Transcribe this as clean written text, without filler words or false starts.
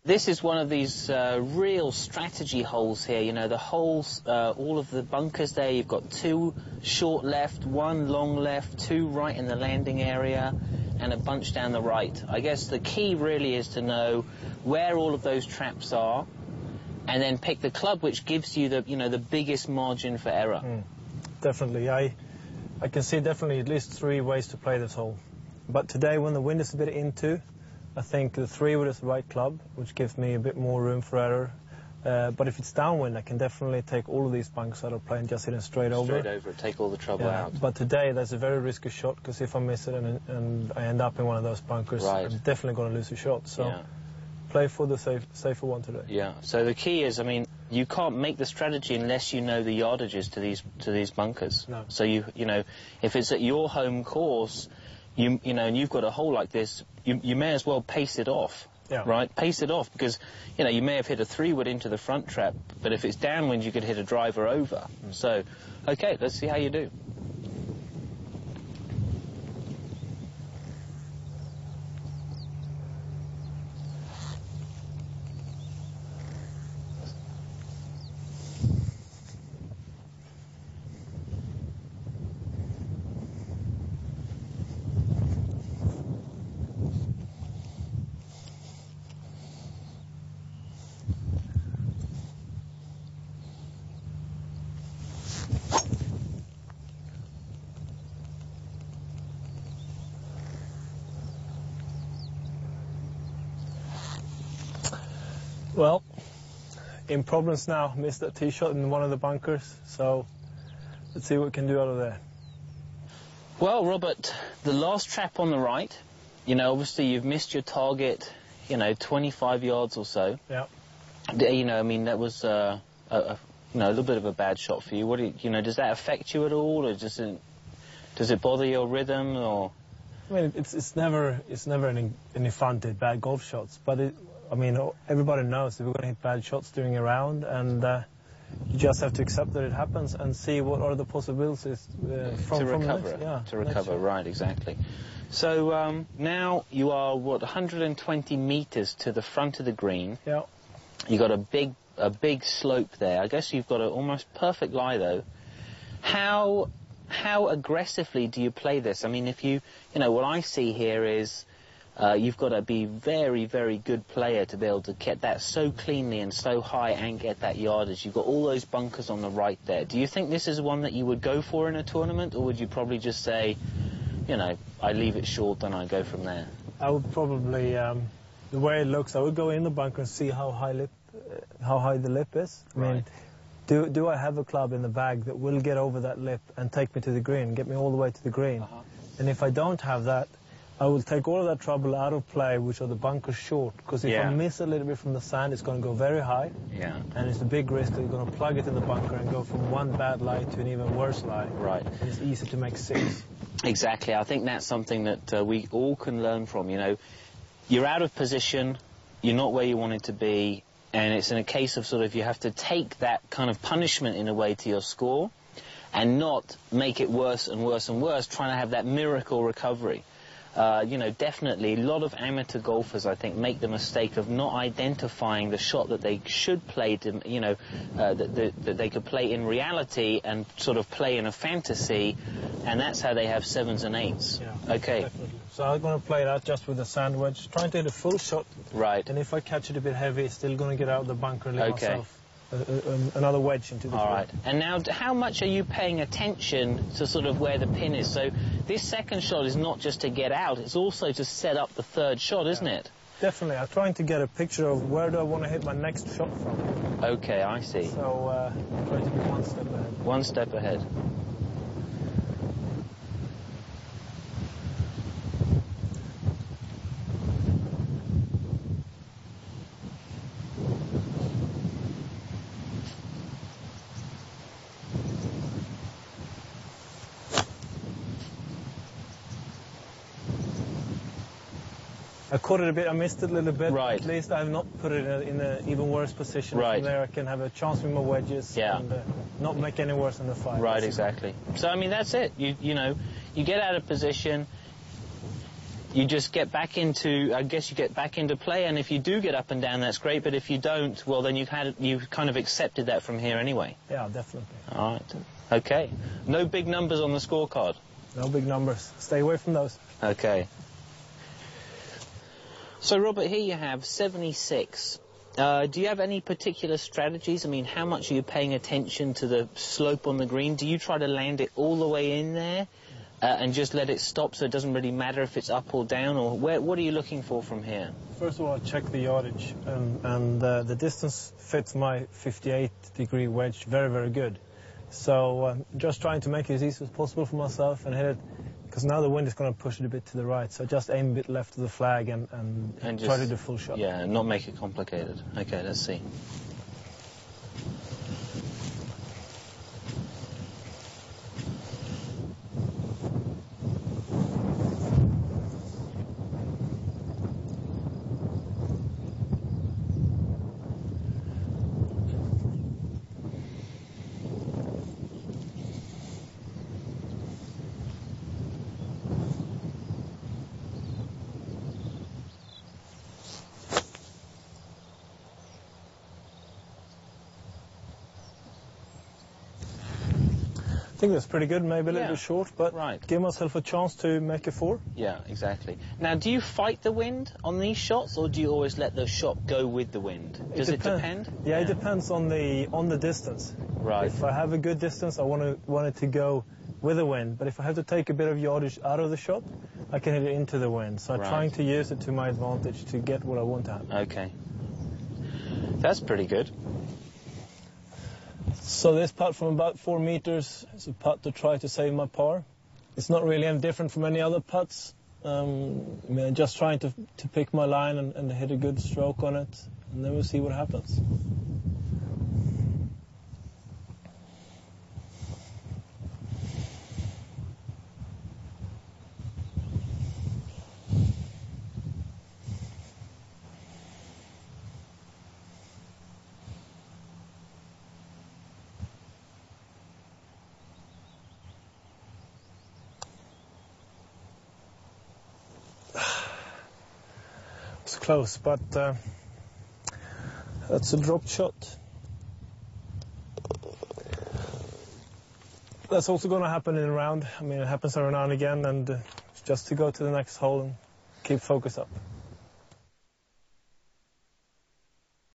This is one of these real strategy holes here. You know, the holes, all of the bunkers there, you've got 2 short left, 1 long left, 2 right in the landing area, and a bunch down the right. I guess the key really is to know where all of those traps are, and then pick the club which gives you the, you know, the biggest margin for error. Definitely. I can see definitely at least 3 ways to play this hole. But today, when the wind is a bit into, I think the 3 wood is the right club, which gives me a bit more room for error. But if it's downwind, I can definitely take all of these bunkers out of play and just hit them straight over. Straight over, take all the trouble out. But today, that's a very risky shot, because if I miss it and I end up in one of those bunkers, I'm definitely going to lose a shot. So play for the safer one today. Yeah, so the key is, I mean, you can't make the strategy unless you know the yardages to these bunkers. No. So you know, if it's at your home course, you know, and you've got a hole like this, you may as well pace it off, right? Pace it off, because, you know, you may have hit a 3 wood into the front trap, but if it's downwind, you could hit a driver over. So, okay, let's see how you do. Well, in problems now, missed that tee shot in one of the bunkers, so let's see what we can do out of there. Well, Robert, the last trap on the right, you know, obviously you've missed your target, you know, 25 yards or so. Yeah. You know, I mean, that was, you know, a little bit of a bad shot for you. What do you know, does that affect you at all, or does it bother your rhythm, or? I mean, it's never any fun to hit bad golf shots, but I mean, everybody knows that we're going to hit bad shots during a round, and you just have to accept that it happens and see what are the possibilities from recover. To recover, right, exactly. So now you are, what, 120 meters to the front of the green. Yeah. You've got a big slope there. I guess you've got an almost perfect lie, though. How aggressively do you play this? I mean, if you know, what I see here is you've got to be very, very good player to be able to get that so cleanly and so high and get that yardage. You've got all those bunkers on the right there. Do you think this is one that you would go for in a tournament, or would you probably just say, you know, I leave it short and I go from there? I would probably, the way it looks, I would go in the bunker and see how high the lip is. I mean, do I have a club in the bag that will get over that lip and take me to the green, get me all the way to the green? And if I don't have that, I will take all of that trouble out of play, which are the bunkers short, because if I miss a little bit from the sand, it's going to go very high, and it's a big risk that you're going to plug it in the bunker and go from one bad lie to an even worse lie. Right. And it's easy to make 6. Exactly. I think that's something that we all can learn from. You know, you're out of position, you're not where you wanted to be, and it's in a case of sort of you have to take that kind of punishment in a way to your score and not make it worse and worse and worse, trying to have that miracle recovery. You know, definitely a lot of amateur golfers, I think, make the mistake of not identifying the shot that they should play, you know, that they could play in reality and sort of play in a fantasy, and that's how they have 7s and 8s. Yeah, okay. Definitely. So I'm going to play that just with a sand wedge, trying to hit a full shot. Right. And if I catch it a bit heavy, it's still going to get out of the bunker and leave myself another wedge into the All right. And now, how much are you paying attention to sort of where the pin is? So this second shot is not just to get out, it's also to set up the third shot, isn't it? Definitely. I'm trying to get a picture of where do I want to hit my next shot from. Okay, I see. So try to be one step ahead. One step ahead. I caught it a bit, I missed it a little bit. Right. At least I have not put it in an even worse position. Right. From there I can have a chance with my wedges and not make any worse than the 5. Right, exactly. So, I mean, that's it. You know, you get out of position, you just get back into, I guess you get back into play, and if you do get up and down, that's great, but if you don't, well, then you've kind of accepted that from here anyway. Yeah, definitely. All right. Okay. No big numbers on the scorecard. No big numbers. Stay away from those. Okay. So, Robert, here you have 76. Do you have any particular strategies? I mean, how much are you paying attention to the slope on the green? Do you try to land it all the way in there and just let it stop so it doesn't really matter if it's up or down? Or what are you looking for from here? First of all, check the yardage. And the distance fits my 58-degree wedge very, very good. So just trying to make it as easy as possible for myself and hit it, because now the wind is going to push it a bit to the right. So just aim a bit left of the flag and just try to do full shot. Yeah, and not make it complicated. Okay, let's see. I think that's pretty good, maybe a little bit short, but give myself a chance to make a 4. Yeah, exactly. Now, do you fight the wind on these shots, or do you always let the shot go with the wind? Does it depend? Yeah, it depends on the distance. Right. If I have a good distance, I want it to go with the wind, but if I have to take a bit of yardage out of the shot, I can hit it into the wind. So I'm trying to use it to my advantage to get what I want to have. Okay. That's pretty good. So this putt from about 4 meters is a putt to try to save my par. It's not really any different from any other putts. I'm just trying to pick my line and hit a good stroke on it, and then we'll see what happens. It's close, but that's a dropped shot. That's also going to happen in a round. I mean, it happens every now and again, and just to go to the next hole and keep focus up.